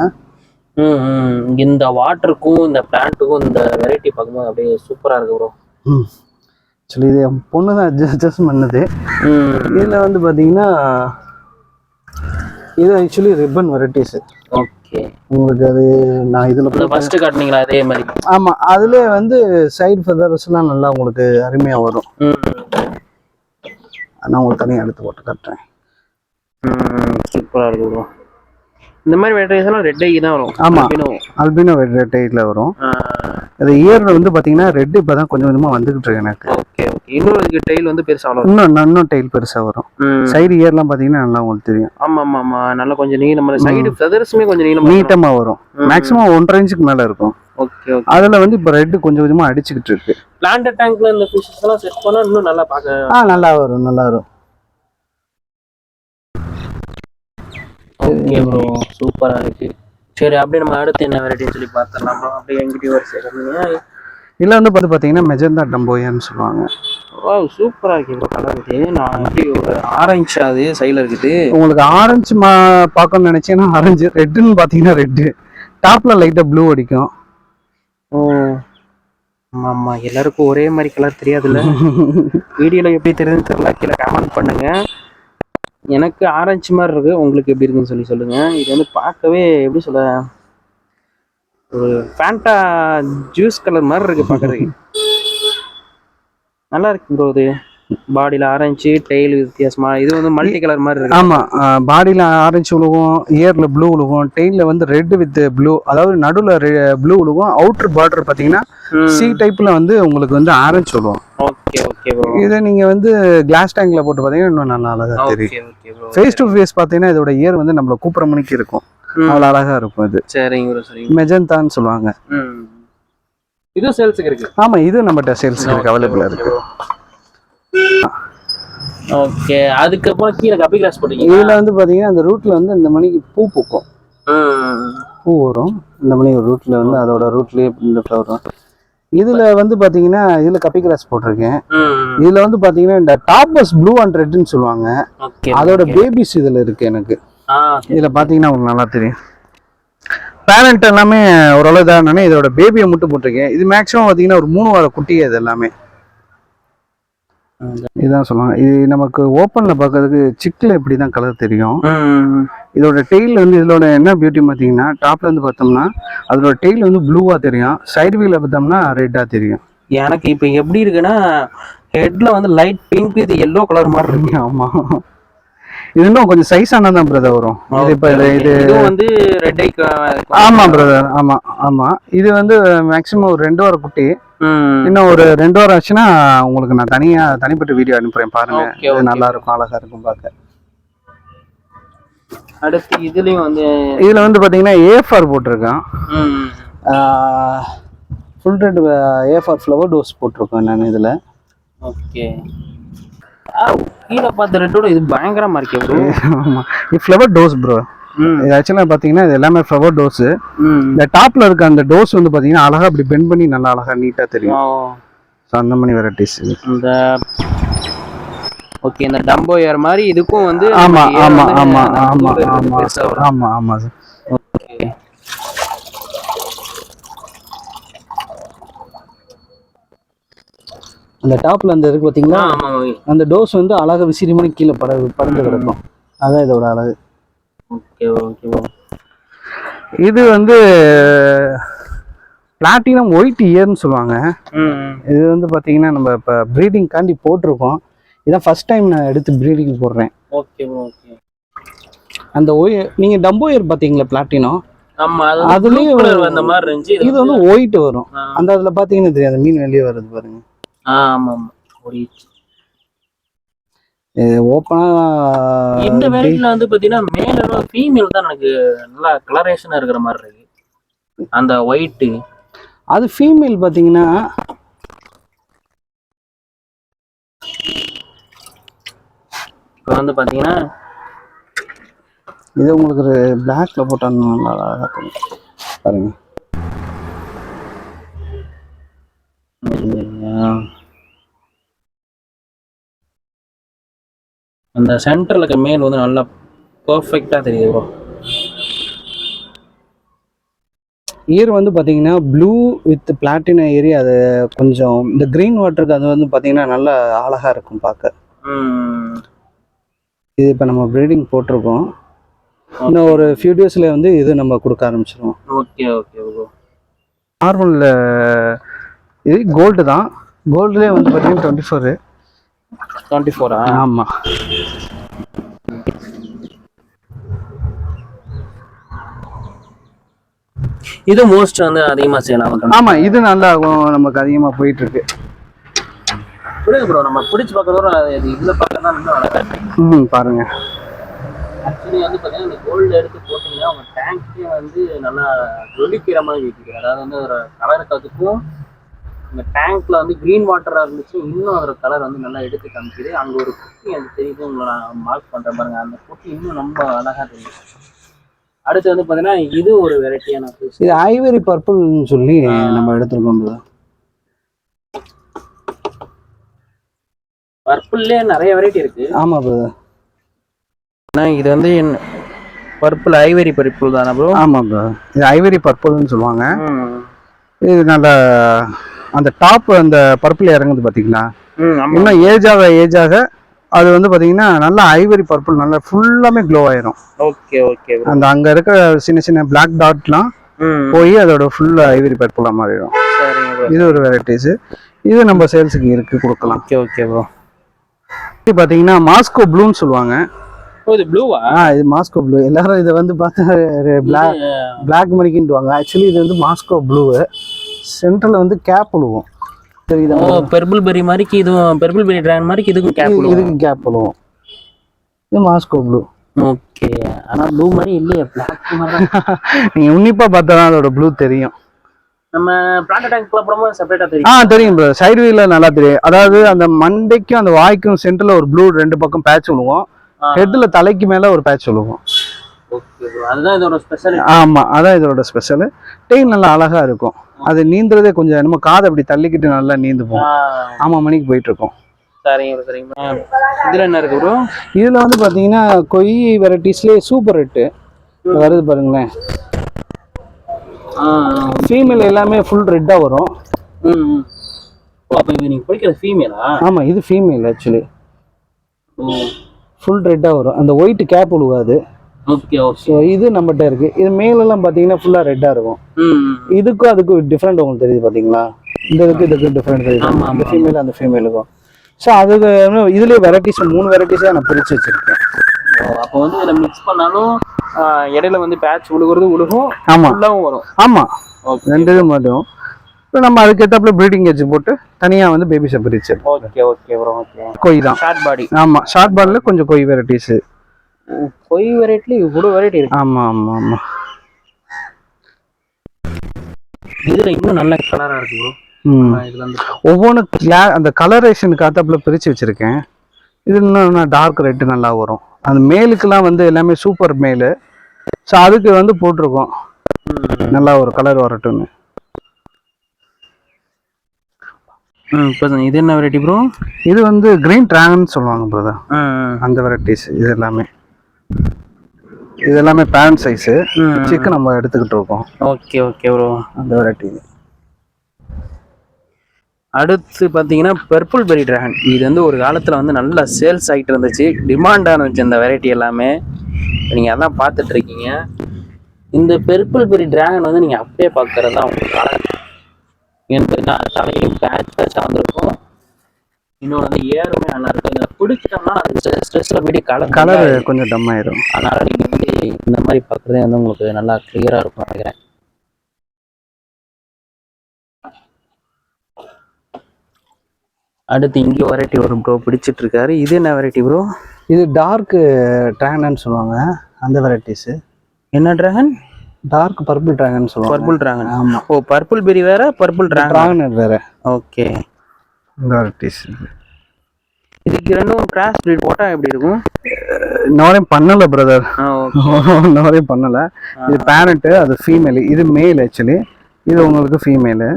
இந்த வாட்டருக்கும் இந்த பிளான்ட்டுக்கும் இந்த வெரைட்டி பார்க்கும்போது அப்படியே சூப்பரா இருக்கு ப்ரோ. ஆக்சுவலி இது என் பொண்ணு தான் அட்ஜஸ்ட் பண்ணது. இதில் வந்து பார்த்தீங்கன்னா இது ஆக்சுவலி ரிப்பன் வெரைட்டிஸ். ஓகே, உங்களுக்கு அது நான் இதில் ஃபர்ஸ்ட் காட்டினீங்களா அதே மாதிரி? ஆமாம், அதில் வந்து சைடு ஃபெதர்ஸ்லாம் நல்லா உங்களுக்கு அருமையாக வரும். நான் உங்களுக்கு தனியாக எடுத்து போட்டு காட்டுறேன். சூப்பராக இருக்கு ப்ரோ. இந்த மாதிரி வெரைட்டிஸ் எல்லாம் ரெட் ஐ தான் வரும். ஆமாம், அல்பினோ ரெட் ஐல வரும். அது இயர் வந்து பார்த்தீங்கன்னா ரெட் இப்போ தான் கொஞ்சம் கொஞ்சமாக வந்துகிட்டு இருக்கு எனக்கு. Okay okay. இன்னும் இதுக்கு டெய்ல் வந்து பெருசா வளரும். இன்னும் டெய்ல் பெருசா வரும். சைடு இயர்லாம் பாத்தீங்கன்னா நல்லா உங்களுக்கு தெரியும். ஆமா நல்லா கொஞ்சம் நீளமா சைடு ஃபெதர்ஸ்மே கொஞ்சம் நீட்டமா வரும். மேக்ஸிமம் 1.5 இன்ச்சுக்கு மேல இருக்கும். ஓகே அதுல வந்து இப்ப ரெட் கொஞ்சம் கொஞ்சமா அடிச்சுக்கிட்டு இருக்கு. பிளான்ட் டேங்க்ல இந்த ஃபிஷஸ் எல்லாம் செட் பண்ணா இன்னும் நல்லா பார்க்க நல்லா வரும். ஓகே ப்ரோ, சூப்பரா இருக்கு. சரி, அப்படியே நம்ம அடுத்து என்ன வெரைட்டின்னு சொல்லி பார்த்தரலாம் ப்ரோ. அப்படியே எங்கிட்ட ஒரு சேருங்க. இல்ல வந்து பாத்தீங்கன்னா மெஜந்தா டம்போயான்னு சொல்லுவாங்க. வாவ், சூப்பரா இருக்கு ப்ரோ கலர். இது நான் எப்படி ஒரு ஆரஞ்சு அது சைடுல இருக்குது. உங்களுக்கு ஆரஞ்சு பார்க்கணும்னு நினைச்சீங்கன்னா ஆரஞ்சு, ரெட்னு பாத்தீங்கன்னா ரெட், டாப்ல லைட்டா ப்ளூ அடிக்கும். ஓ ஆமா, எல்லாருக்கும் ஒரே மாதிரி கலர் தெரியாதுல்ல. வீடியோல எப்படி தெரியுதுன்னு தெரியல, கீழே கமெண்ட் பண்ணுங்க. எனக்கு ஆரஞ்சு மாதிரி இருக்கு, உங்களுக்கு எப்படி இருக்குன்னு சொல்லி சொல்லுங்க. இது வந்து பார்க்கவே எப்படி சொல்ல, ஒரு ஃபேண்டா ஜூஸ் கலர் மாதிரி இருக்கு பார்க்கறதுக்கு. நல்லா இருக்கு ப்ரோ. இது பாடியில ஆரஞ்சு, டெய்ல் வித்தியாசமா, இது வந்து மல்டி கலர் மாதிரி இருக்கு. ஆமா, பாடியில ஆரஞ்சு உழுவும், இயர்ல ப்ளூ உழுவும், டெய்ல வந்து ரெட் வித் ப்ளூ, அதாவது நடுவுல ப்ளூ உழுவும். அவுட்டர் பார்டர் பாத்தீங்கன்னா சி டைப்ல வந்து உங்களுக்கு வந்து ஆரஞ்சு உழுவும். Okay okay bro. இதை நீங்க வந்து கிளாஸ் டேங்க்ல போட்டு பாத்தீங்கன்னா இன்னும் நல்லா அழகா தெரியும். Okay bro. Face to face பாத்தீங்கன்னா இதோட இயர் வந்து நம்மள கூப்பிடுற மணிக்கு இருக்கும். அவ்வளவு அழகா இருக்கும். இது சரிங்க ப்ரோ, சரிங்க. மெஜந்தான்னு சொல்லுவாங்க. இது சேல்ஸ்க்கு இருக்கு. ஆமா, இது நம்மட்ட சேல்ஸ்க்கு இருக்கு, அவைலபிளா இருக்கு. ஓகே, அதுக்கப்புறம் கீழே கப்பி கிளாஸ் போட்டீங்க. இதுல வந்து பாத்தீங்கன்னா அந்த ரூட்ல வந்து இந்த மணிக்கு பூ பூக்கும். பூ வரும் இந்த மணி ரூட்ல வந்து, அதோட ரூட்லயே இந்த ஃப்ளவர் வரும். இதுல வந்து பாத்தீங்கன்னா இதுல கப்பி கிளாஸ் போட்டிருக்கேன். இதுல வந்து பாத்தீங்கன்னா இந்த டாப்பஸ் ப்ளூ அண்ட் ரெட்னு சொல்லுவாங்க. அதோட பேபிஸ் இதுல இருக்கு எனக்கு. இதுல பாத்தீங்கன்னா உங்களுக்கு நல்லா தெரியும். பேரண்ட் எல்லாமே ஓரளவு தான். இதோட பேபியை மட்டும் போட்டிருக்கேன். இது மேக்ஸிமம் பாத்தீங்கன்னா ஒரு 3 வார குட்டி. இது எல்லாமே இதுதான் சொல்லுவாங்க. இது நமக்கு ஓப்பன்ல பார்க்கறதுக்கு சிக்ல இப்படிதான் கலர் தெரியும். இதோட டெய்ல் வந்து இதோட என்ன பியூட்டி பார்த்தீங்கன்னா, டாப்ல இருந்து பார்த்தோம்னா அதோட டெய்ல் வந்து ப்ளூவா தெரியும், சைடு வீல பார்த்தோம்னா ரெட்டா தெரியும். எனக்கு இப்போ எப்படி இருக்குன்னா, ஹெட்ல வந்து லைட் பிங்க் இது எல்லோ கலர் மாதிரி இருக்கு. ஆமா, இது இன்னும் கொஞ்சம் சைஸ் ஆனதான் பிரதர் வரும். இது இப்போ இது வந்து ரெட் ஐ. ஆமா பிரதர், ஆமா. இது வந்து மேக்ஸிமம் ஒரு 2 வார குட்டி. இன்னும் ஒரு 2 வாரம் ஆச்சுன்னா உங்களுக்கு நான் தனிப்பட்ட வீடியோ அனுப்புறேன், பாருங்க. இது நல்லா இருக்கும், அழகா இருக்கும் பார்க்க. அடுத்து இதுலயும் வந்து இதுல வந்து பாத்தீங்கன்னா ஏஃபார் போட்டிருக்கேன். ஃபுல் ரெட் ஏஃபார் ஃப்ளவர் டோஸ் போட்டிருக்கேன் நான் இதுல. ஓகே, கீழே பார்த்த ரெட்டோட இது பயங்கரமா இருக்கே ப்ரோ. ஆமா, இது ஃப்ளவர் டோஸ் ப்ரோ. இது ஆக்சுவலா பாத்தீங்கன்னா இது எல்லாமே ஃப்ளவர் டோஸ். இந்த டாப்ல இருக்க அந்த டோஸ் வந்து பாத்தீங்கன்னா அழகா அப்படி பெண்ட் பண்ணி நல்லா அழகா நீட்டா தெரியும். ஸோ அந்த மாதிரி வெரைட்டிஸ் இந்த. ஓகே, இந்த டம்போ ஏர் மாதிரி இதுக்கும் வந்து. ஆமா. சார். ஓகே, அந்த டாப்ல அந்த இருக்கு பாத்தீங்களா, அந்த டோஸ் வந்து அழகா விசிறி மணி கீழே பறந்து கிடக்கும். அதான் இதோட அழகு. ஓகே. இது வந்து பிளாட்டினம் ஒயிட் இயர்னு சொல்லுவாங்க. இது வந்து பாத்தீங்கன்னா நம்ம இப்போ ப்ரீடிங் காண்டி போட்டிருக்கோம். இதான் ஃபர்ஸ்ட் டைம் நான் எடுத்து ப்ரீடிங் போடுறேன். ஓகே. அந்த நீங்க டம்போ இயர் பாத்தீங்களா பிளாட்டினம், அதுலயும் அந்த மாதிரி இருந்துச்சு. இது வந்து ஒயிட் வரும். அந்த அதுல பாத்தீங்கன்னா தெரியாது, மீன் வெளியே வருது பாருங்க. ஆமா, ஓப்பனா இந்த வெரைட்டில வந்து பாத்தீங்கன்னா மேல ஃபீமேல் தான் எனக்கு நல்லா கலரேஷனா இருக்கிற மாதிரி இருக்கு. அந்த ஒயிட் அது ஃபீமேல் பாத்தீங்கன்னா இப்போ வந்து பாத்தீங்கன்னா இது உங்களுக்கு பிளாக்ல போட்டா நல்லா அழகா தெரியும் பாருங்க. அந்த சென்டர்ல இருக்க மேல் வந்து நல்லா பெர்ஃபெக்ட்டா தெரியுது ப்ரோ. இயர் வந்து பாத்தீங்கன்னா ப்ளூ வித் பிளாட்டினம் ஏரி. அது கொஞ்சம் இந்த கிரீன் வாட்டருக்கு அது வந்து பாத்தீங்கன்னா நல்லா அழகா இருக்கும் பார்க்க. இது இப்போ நம்ம ப்ரீடிங் போட்டிருக்கோம். இன்னும் ஒரு ஃபியூ டேஸ்ல வந்து இது நம்ம கொடுக்க ஆரம்பிச்சிருவோம். Okay bro. நார்மல்ல இது கோல்டு தான். கோல்டுலேயே வந்து பார்த்தீங்கன்னா 24. ஆமா. இது மோஸ்ட் வந்து அதிகமா சேல் ஆகும். ஆமா, இது நல்லா நமக்கு அதிகமா போயிட்டு இருக்கு. புரியுது ப்ரோ. நம்ம பிடிச்சி பார்க்கறதோட இது இதில் பார்க்க தான் இன்னும் அழகாக இருக்கு. பாருங்க. ஆக்சுவலி வந்து பார்த்தீங்கன்னா இந்த கோல்டு எடுத்து போட்டிங்கன்னா உங்கள் டேங்க்கே வந்து நல்லா ஜொலிக்கிற மாதிரி இருக்குது. அதாவது வந்து ஒரு கலருக்கு அதுக்கும் இந்த டேங்க்ல வந்து க்ரீன் வாட்டராக இருந்துச்சு, இன்னும் அதோட கலர் வந்து நல்லா எடுத்து காமிக்குது. அங்கே ஒரு குட்டி எனக்கு தெரியுது, உங்களை நான் மார்க் பண்ணுறேன் பாருங்க. அந்த குட்டி இன்னும் ரொம்ப அழகாக தெரியுது. அடுத்து வந்து பார்த்தீங்கன்னா இது ஒரு வெரைட்டியான ஃபிஷ். இது ஐவரி பர்பிள்னு சொல்லி நம்ம எடுத்துருக்கோம். பர்பிள்லேயே நிறைய வெரைட்டி இருக்கு. ஆமாம் பிரதர். இது வந்து பர்பிள் ஐவரி பர்பிள் தானே ப்ரோ? ஆமாம் ப்ரோ, இது ஐவரி பர்பிள்னு சொல்லுவாங்க. இது நல்ல அந்த டாப் அந்த பர்பிள் இறங்குது பார்த்தீங்களா, இன்னும் ஏஜாக அது வந்து பார்த்தீங்கன்னா நல்லா ஐவரி பர்பிள் நல்லா ஃபுல்லாமே க்ளோ ஆயிரும். Okay okay. அந்த அங்கே இருக்க சின்ன சின்ன பிளாக் டாட்லாம் போய் அதோட ஃபுல் ஐவரி பர்பிளாக மாறிடும். இது ஒரு வெரைட்டிஸ். இது நம்ம சேல்ஸுக்கு இருக்கு, கொடுக்கலாம். Okay okay bro. இது பார்த்தீங்கன்னா மாஸ்கோ ப்ளூன்னு சொல்லுவாங்க. இது ப்ளூவா? இது மாஸ்கோ ப்ளூ. எல்லாரும் இதை வந்து பார்த்தா பிளாக் மணிக்குன்னுவாங்க. ஆக்சுவலி இது வந்து மாஸ்கோ ப்ளூ. சென்டர்ல வந்து கேப் விழுவும், தெரியுதா? பெர்பிள் பெரி மாதிரிக்கு இதுவும் பெர்பிள் பெரி டிராகன் மாதிரிக்கு இதுக்கும் கேப் விழுவும். இதுக்கும் கேப் விழுவும். இது மாஸ்கோ ப்ளூ. ஓகே. ஆனா ப்ளூ மாதிரி இல்லையே, பிளாக் மாதிரி. நீங்க உன்னிப்பா பார்த்தா அதோட ப்ளூ தெரியும். நம்ம பிளான்ட் டேங்க்ல போடும்போது செப்பரேட்டா தெரியும். தெரியும் ப்ரோ. சைடு வீல நல்லா தெரியும். அதாவது அந்த மண்டைக்கும் அந்த வாய்க்கும் சென்டர்ல ஒரு ப்ளூ ரெண்டு பக்கம் பேட்ச் விழுவும். ஹெட்ல தலைக்கு மேல ஒரு பேட்ச் விழுவும். Okay bro. அதுதான் இதோட ஸ்பெஷல். ஆமா, அதான் இதோட ஸ்பெஷல். டெய்ல் நல்லா அழகா இருக்கும். அது நீந்துறதே கொஞ்சம் நம்ம காதை அப்படி தள்ளிக்கிட்டு நல்லா நீந்து போகும். 6 மணிக்கு போயிட்டு இருக்கோம். சரிங்க சரிங்க. இதுல என்ன இருக்கு ப்ரோ? இதுல வந்து பாத்தீங்கன்னா கொய் வெரைட்டிஸ்லயே சூப்பர் ரெட்டு வருது பாருங்களேன். ஃபீமேல் எல்லாமே ஃபுல் ரெட்டா வரும். அப்ப இது நீங்க பிடிக்கிற ஃபீமேலா? ஆமா, இது ஃபீமேல் ஆக்சுவலி. ஃபுல் ரெட்டா வரும், அந்த ஒயிட் கேப் விழுவாது. Okay okay. ஸோ இது நம்மகிட்ட இருக்கு. இது மேலெல்லாம் பார்த்தீங்கன்னா ஃபுல்லாக ரெட்டாக இருக்கும். இதுக்கும் அதுக்கும் டிஃப்ரெண்ட் உங்களுக்கு தெரியுது பார்த்தீங்களா? இந்த இதுக்கு டிஃப்ரெண்ட் தெரியுது, அந்த ஃபீமேல் அந்த ஃபீமேலுக்கும். ஸோ அதுக்கு இதுலேயே வெரைட்டிஸ் 3 வெரைட்டிஸாக நான் பிரித்து வச்சிருக்கேன். அப்போ வந்து இதில் மிக்ஸ் பண்ணாலும் இடையில வந்து பேட்ச் விழுகும். ஆமாம், ஃபுல்லாகவும் வரும். ஆமாம், 2 இது மட்டும். இப்போ நம்ம அதுக்கேற்றாப்புல ப்ரீடிங் ஏஜ் போட்டு தனியாக வந்து பேபிஸை பிரிச்சு. Okay okay bro. ஓகே. கொய் தான் ஷார்ட் பாடி. ஆமாம், ஷார்ட் பாடியில் கொஞ்சம் கொய் வெரைட்டிஸு. கொய் வெரைட்டில இவ்வளவு வெரைட்டி இருக்கு. ஆமா ஆமா ஆமா. இதுல இன்னும் நல்ல கலரா இருக்கு ப்ரோ. இதுல வந்து ஒவ்வொன்று அந்த கலரேஷனுக்கு ஆத்தாப்புல பிரிச்சு வச்சிருக்கேன். இது இன்னும் டார்க் ரெட் நல்லா வரும். அந்த மேலுக்கெல்லாம் வந்து எல்லாமே சூப்பர் மேலு. ஸோ அதுக்கு வந்து போட்டிருக்கோம் நல்லா ஒரு கலர் வரட்டும்னு. இது என்ன வெரைட்டி ப்ரோ? இது வந்து கிரீன் டிராகன் சொல்லுவாங்க பிரதர். அந்த வெரைட்டிஸ் இது எல்லாமே. இது எல்லாமே பேரண்ட் சைஸு சிக்கன் நம்ம எடுத்துக்கிட்டு இருக்கோம். Okay okay bro. அந்த வெரைட்டி. அடுத்து பார்த்தீங்கன்னா பர்பிள் பெரி டிராகன். இது வந்து ஒரு காலத்தில் வந்து நல்லா சேல்ஸ் ஆகிட்டு இருந்துச்சு, டிமாண்டாக இருந்துச்சு இந்த வெரைட்டி எல்லாமே. நீங்கள் அதான் பார்த்துட்டு இருக்கீங்க. இந்த பர்பிள் பெரி டிராகன் வந்து நீங்கள் அப்படியே பார்க்கறது தான் உங்களுக்கு அழகு. தலையும் பேட்ச் பேட்சாக வந்திருக்கும். இன்னொன்று வந்து ஏறுமே நல்லா இருக்கும். இதை பிடிச்சிட்டோம்னா அது ஸ்ட்ரெஸ்ஸில் போய்ட்டு கலர் கொஞ்சம் டம் ஆயிடும். அதனால நீங்கள் வந்து இந்த மாதிரி பார்க்குறதே வந்து உங்களுக்கு நல்லா கிளியராக இருக்கும் நினைக்கிறேன். அடுத்து இங்கே வெரைட்டி வரும் ப்ரோ, பிடிச்சிட்டு இருக்காரு. இது என்ன வெரைட்டி ப்ரோ? இது டார்க் டிராகன் சொல்லுவாங்க அந்த வெரைட்டிஸு. என்ன டிராகன்? டார்க் பர்பிள் டிராகன் சொல்லுவாங்க. Purple dragon. ஆமாம். ஓ, பர்பிள் பெரி வேற, பர்பிள் டிராகன் வேற. ஓகே. இந்த வெரைட்டிஸ். இதுக்கு ரெண்டும் கிராஸ் பிரீட் போட்டால் எப்படி இருக்கும்? இன்னும் பண்ணலை பிரதர், இன்னும் பண்ணலை. இது பேரண்ட்டு, அது ஃபீமேல். இது மேல் ஆக்சுவலி. இது உங்களுக்கு ஃபீமேலு.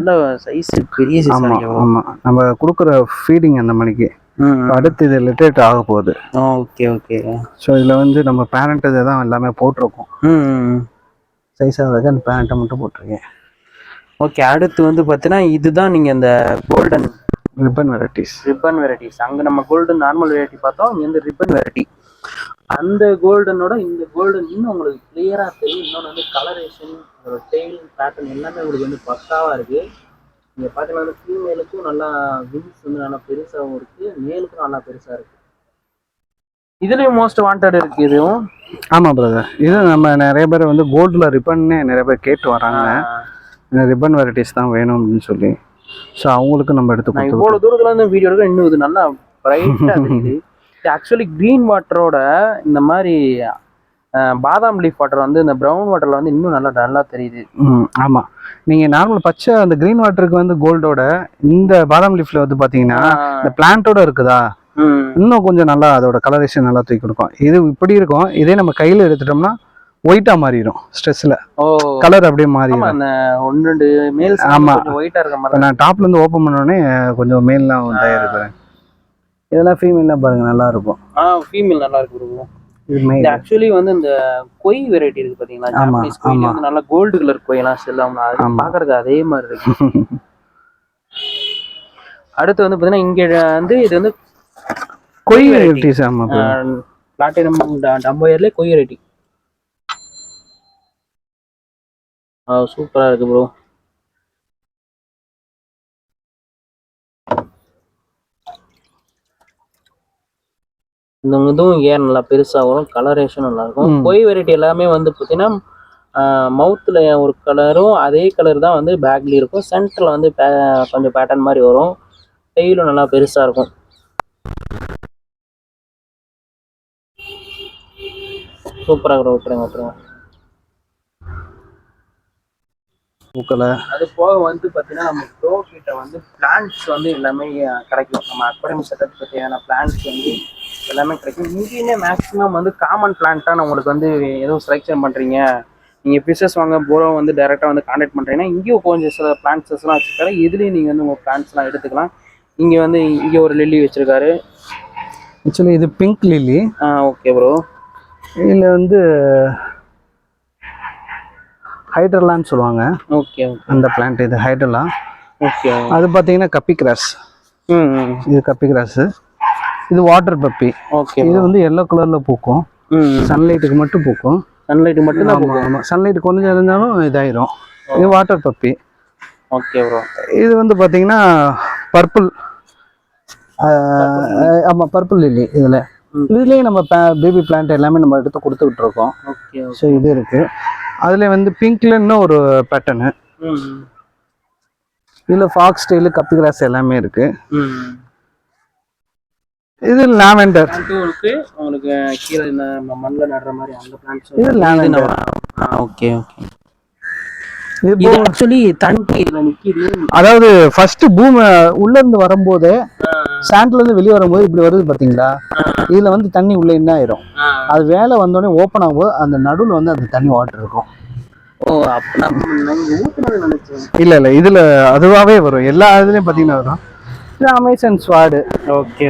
சைஸ் பெரிய சைஸ். ஆமாம் ஆமாம், நம்ம கொடுக்குற ஃபீடிங் அந்த மணிக்கு. அடுத்து இது லிட்டரேட் ஆக போகுது. Okay okay. ஸோ இதில் வந்து நம்ம பேரண்ட் இதை தான் எல்லாமே போட்டிருக்கோம். சைஸாக வச்சு அந்த பேரண்ட்டை மட்டும் போட்டிருக்கேன். ஓகே. அடுத்து வந்து பார்த்தீங்கன்னா இதுதான் நீங்கள் இந்த golden ribbon varieties. Ribbon varieties. அங்கே நம்ம கோல்டன் நார்மல் வெரைட்டி பார்த்தோம், இங்கே வந்து ரிப்பன் வெரைட்டி. அந்த கோல்டனோட இந்த கோல்டன் இன்னும் உங்களுக்கு கிளியராக தெரியும். இன்னொன்று வந்து கலரேஷன், ஒரு டெய்ல் பேட்டர்ன் எல்லாமே உங்களுக்கு வந்து பக்காவாக இருக்குது. நீங்கள் பார்த்தீங்கன்னா வந்து ஃபீமேலுக்கும் நல்லா விங்ஸ் வந்து நல்லா பெருசாகவும் இருக்குது, மேலுக்கும் நல்லா பெருசாக இருக்குது. இதுலேயும் மோஸ்ட் வாண்டட் இருக்குது இதுவும். ஆமாம் பிரதர், இது நம்ம நிறைய பேர் வந்து கோல்டில் ரிப்பன்னே நிறைய பேர் கேட்டு வராங்க. ரிப்பன் வெரைட்டிஸ் தான் வேணும் அப்படின்னு சொல்லி. ஸோ அவங்களுக்கு நம்ம எடுத்து நான் கொடுத்து இவ்வளவு தூரத்துல இருந்து வீடியோ எடுக்க இன்னும் இது நல்லா பிரைட்டா தெரியுது. ஆக்சுவலி கிரீன் வாட்டரோட இந்த மாதிரி பாதாம் லீஃப் வாட்டர் வந்து இந்த ப்ரௌன் வாட்டர்ல வந்து இன்னும் நல்லா நல்லா தெரியுது. ஆமாம், நீங்கள் நார்மல் பச்சை அந்த க்ரீன் வாட்டருக்கு வந்து கோல்டோட இந்த பாதாம் லீஃப்ல வந்து பார்த்தீங்கன்னா இந்த பிளான்ட்டோட இருக்குதா இன்னும் கொஞ்சம் நல்லா அதோட கலரேஷன் நல்லா தூக்கி கொடுக்கும். இது இப்படி இருக்கும், இதே நம்ம கையில் எடுத்துட்டோம்னா ஒயிட்டா மாறிடும் ஸ்ட்ரெஸ்ல. கலர் அப்படியே மாறிடும். அந்த ஒன்று ரெண்டு மேல் ஒயிட்டா இருக்க மாதிரி. நான் டாப்ல இருந்து ஓப்பன் பண்ணோடனே கொஞ்சம் மேல்லாம் தயாரிப்பேன். இதெல்லாம் ஃபீமேல்லாம் பாருங்க நல்லா இருக்கும். ஃபீமேல் நல்லா இருக்கு. இது ஆக்சுவலி வந்து இந்த கொய் வெரைட்டி இருக்கு பாத்தீங்களா, ஜாப்பனீஸ் கொய் வந்து நல்ல கோல்டு கலர் கொய்லாம் செல்லாம அது பாக்குறதுக்கு அதே மாதிரி இருக்கு. அடுத்து வந்து பாத்தீங்கன்னா இங்க வந்து இது வந்து கொய் வெரைட்டிஸ். ஆமா, பிளாட்டினம் டம்போயர்ல கொய் வெரைட்டி. சூப்பரா இருக்கு ப்ரோ. இந்த இதுவும் ஏன் நல்லா பெருசா வரும், கலரேஷன் நல்லா இருக்கும். கொய் வெரைட்டி எல்லாமே வந்து பார்த்தீங்கன்னா மவுத்தில் ஒரு கலரும் அதே கலர் தான் வந்து பேக்ல இருக்கும். சென்டரில் வந்து கொஞ்சம் பேட்டர்ன் மாதிரி வரும். டெய்லும் நல்லா பெருசா இருக்கும். சூப்பராக இருக்கும். விட்டுருங்க. அது போக வந்து பார்த்தீங்கன்னா நம்ம ப்ரோ கிட்ட வந்து பிளான்ட்ஸ் வந்து எல்லாமே கிடைக்கும். நம்ம அக்வாரியம் செட்டப் பற்றியான பிளான்ட்ஸ் வந்து எல்லாமே கிடைக்கும். இங்கேயுமே மேக்ஸிமம் வந்து காமன் பிளான்ட்டாக உங்களுக்கு வந்து எதுவும் செலெக்ஷன் பண்ணுறீங்க, நீங்கள் ஃபிஷஸ் வாங்க போரோ வந்து டைரெக்டாக வந்து கான்டாக்ட் பண்ணுறீங்கன்னா இங்கேயும் கொஞ்சம் சில பிளான்ட்ஸஸ்லாம் வச்சுருக்காரு. இதுலேயும் நீங்கள் வந்து உங்கள் பிளான்ட்ஸ்லாம் எடுத்துக்கலாம். இங்கே வந்து இங்கே ஒரு லில்லி வச்சுருக்காரு. ஆக்சுவலி இது பிங்க் லில்லி. Okay bro. இதில் வந்து ஹைட்ரலான்னு சொல்லுவாங்க. ஓகே, அந்த பிளான்ட் இது ஹைட்ரலா. ஓகே. அது பார்த்தீங்கன்னா கப்பி கிராஸ். இது கப்பி கிராஸ். இது வாட்டர் பப்பி. ஓகே. இது வந்து எல்லோ கலர்ல பூக்கும். சன்லைட்டுக்கு மட்டும் பூக்கும். சன்லைட் மட்டும் தான் பூக்கும். ஆமாம், சன்லைட் கொஞ்சம் இருந்தாலும் இதாயிரும். இது வாட்டர் பப்பி. Okay bro. இது வந்து பார்த்தீங்கன்னா பர்பிள். ஆமாம், பர்பிள் லில்லி. இதுலேயே நம்ம பேபி பிளான்ட் எல்லாமே நம்ம எடுத்து கொடுத்துக்கிட்டு இருக்கோம். ஓகே. ஸோ இது இருக்கு. அதுல வந்து பிங்க்ல இன்னும் ஒரு பேட்டர்னு. இதுல ஃபாக்ஸ் ஸ்டைல் கப்பி கிராஸ் எல்லாமே இருக்கு. இது லாவெண்டர். உங்களுக்கு கீழே இந்த மண்ணில் நடுற மாதிரி அந்த பிளான்ட்ஸ். இது லாவெண்டர். ஓகே. இது ஆக்சுவலி தண்ணி நிக்குது. அதாவது ஃபர்ஸ்ட் பூமி உள்ள இருந்து வரும்போது சாண்ட்ல இருந்து வெளியே வரும்போது இப்படி வருது பாத்தீங்களா, இதுல வந்து தண்ணி உள்ள என்ன ஆயிரும். அது வேலை வந்தோடனே ஓப்பன் ஆகும்போது அந்த நடுவில் வந்து அந்த தண்ணி வாட்டர் இருக்கும். இல்ல இதுல அதுவாவே வரும். எல்லா இதுலயும் பாத்தீங்கன்னா வரும். இது Amazon sword. Okay.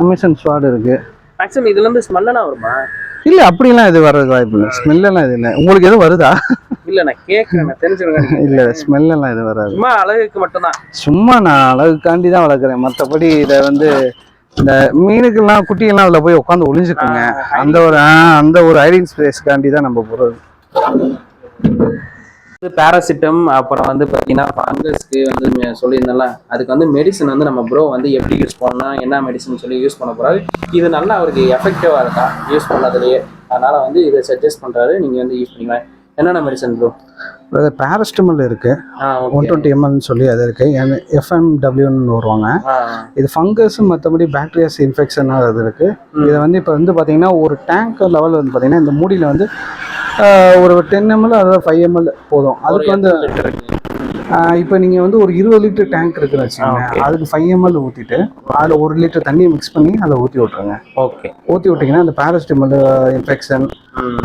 Amazon sword இருக்கு. மேக்ஸிமம் இதுல இருந்து ஸ்மெல்லாம் வருமா? இல்ல, அப்படிலாம் இது வர்றது வாய்ப்பு இல்லை. ஸ்மெல் எல்லாம் இது இல்லை. உங்களுக்கு எதுவும் வருதா? இல்ல, நான் கேட்கறேன், தெரிஞ்சுருக்கேன். இல்ல, ஸ்மெல் எல்லாம் இது வராது. சும்மா அழகுக்கு மட்டும்தான். சும்மா நான் அழகுக்காண்டி தான் வளர்க்குறேன். மற்றபடி இதை வந்து இந்த மீனுக்கெல்லாம் குட்டியெல்லாம் அதில் போய் உட்காந்து ஒளிஞ்சுக்குங்க. அந்த ஒரு ஹைடிங் ஸ்பேஸ்க்காண்டி தான் நம்ம போகிறது. பேராசிட்டம் அப்புறம் வந்து பார்த்தீங்கன்னா ஃபங்கஸ்க்கு வந்து சொல்லியிருந்தேன்ல, அதுக்கு வந்து மெடிசன் வந்து நம்ம ப்ரோ வந்து எப்படி யூஸ் பண்ணலாம், என்ன மெடிசன் சொல்லி யூஸ் பண்ண போறாரு. இது நல்லா அவருக்கு எஃபெக்டிவாக இருக்கா யூஸ் பண்ணதுலேயே. அதனால வந்து இதை சஜஸ்ட் பண்ணுறாரு, நீங்கள் வந்து யூஸ் பண்ணிக்கலாம். என்னென்ன மெடிசன் ப்ரோ? பேராசிட்டமல் இருக்கு, 120 ml சொல்லி அது இருக்கு. FMWன்னு வருவாங்க. இது ஃபங்கஸ் மற்றபடி பாக்டீரியாஸ் இன்ஃபெக்ஷன் அது இருக்கு. இதை வந்து இப்போ வந்து பார்த்தீங்கன்னா ஒரு டேங்க் லெவல் வந்து பார்த்தீங்கன்னா இந்த மூடியில் வந்து ஒரு 10 ml அதாவது 5 ml போதும். அதுக்கு வந்து இப்போ நீங்கள் வந்து ஒரு 20 லிட்டர் டேங்க் இருக்குன்னு வச்சுக்கோங்க. அதுக்கு 5 ml ஊற்றிட்டு அதில் 1 லிட்டர் தண்ணியை மிக்ஸ் பண்ணி அதை ஊற்றி விட்ருங்க. ஓகே. ஊற்றி விட்டிங்கன்னா அந்த பேராசிட்டமல் இன்ஃபெக்ஷன்,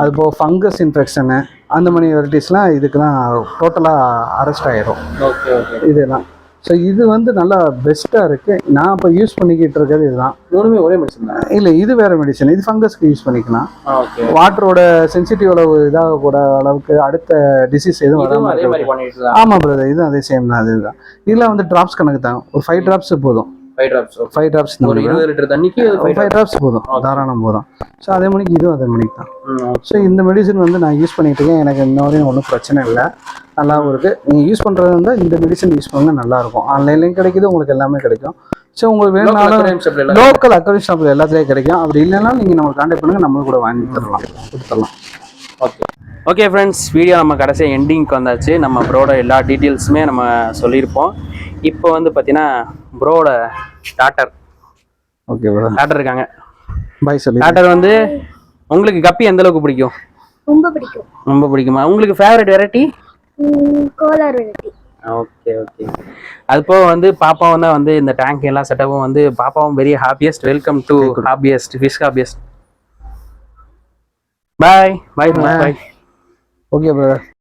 அது போக ஃபங்கஸ் இன்ஃபெக்ஷனு, அந்த மாதிரி வெரைட்டிஸ்லாம் இதுக்கெல்லாம் டோட்டலாக அரெஸ்ட் ஆகிடும். ஓகே. இதெல்லாம் ஸோ இது வந்து நல்லா பெஸ்ட்டாக இருக்குது. நான் இப்போ யூஸ் பண்ணிக்கிட்டு இருக்கிறது இதுதான். மூணுமே ஒரே மெடிசன் தான்? இல்லை, இது வேறு மெடிசன். இது ஃபங்கஸ்க்கு யூஸ் பண்ணிக்கலாம். வாட்டரோட சென்சிட்டிவ் அளவு இதாகக்கூட அளவுக்கு அடுத்த டிசீஸ் எதுவும் வராமல். ஆமாம் பிரதர், இதுவும் அதே சேம் தான். அதுதான். இதில் வந்து ட்ராப்ஸ் கணக்கு தான். ஒரு 5 ட்ராப்ஸ் போதும். 5 ட்ராப்ஸ் ஒரு 20 லிட்டர் தண்ணிக்கு 5 ட்ராப்ஸ் போதும், தாராளம் போதும். ஸோ அதே மணிக்கு இதுவும் அதே மணிக்கு தான். ஸோ இந்த மெடிசன் வந்து நான் யூஸ் பண்ணிட்டு இருக்கேன். எனக்கு இன்ன வரையும் ஒன்றும் பிரச்சனை இல்லை, நல்லாவும் இருக்குது. நீங்கள் யூஸ் பண்ணுறது இருந்தால் இந்த மெடிசன் யூஸ் பண்ணுங்க, நல்லாயிருக்கும். ஆன்லைன்லேயும் கிடைக்குது, உங்களுக்கு எல்லாமே கிடைக்கும். ஸோ உங்களுக்கு வேணும்னாலும் லோக்கல் அக்வாரியம் ஷாப்பில் எல்லாத்துலேயும் கிடைக்கும். அப்படி இல்லைன்னா நீங்கள் நம்ம கான்டாக்ட் பண்ணுங்கள், நம்மளும் கூட வாங்கி கொடுத்துடலாம். ஓகே. ஓகே ஃப்ரெண்ட்ஸ், வீடியோ நம்ம கடைசியாக எண்டிங்க்கு வந்தாச்சு. நம்ம ப்ரோட எல்லா டீட்டெயில்ஸுமே நம்ம சொல்லியிருப்போம். இப்போ வந்து பார்த்தீங்கன்னா ப்ரோட டாட்டர் ஓகே ப்ரோ, டாட்டர் இருக்காங்க. பாய் சொல்லி. டாட்டர் வந்து உங்களுக்கு கப்பி எந்த அளவுக்கு பிடிக்கும்? ரொம்ப பிடிக்கும். ரொம்ப பிடிக்குமா? உங்களுக்கு favourite variety? Kolar variety. Okay okay. அது போக வந்து பாப்பாவும் தான் வந்து இந்த டேங்க் எல்லா செட்டப்பும் வந்து பாப்பாவும் very happiest. Welcome to happiest fish happiest. Bye bye bye. Okay bro.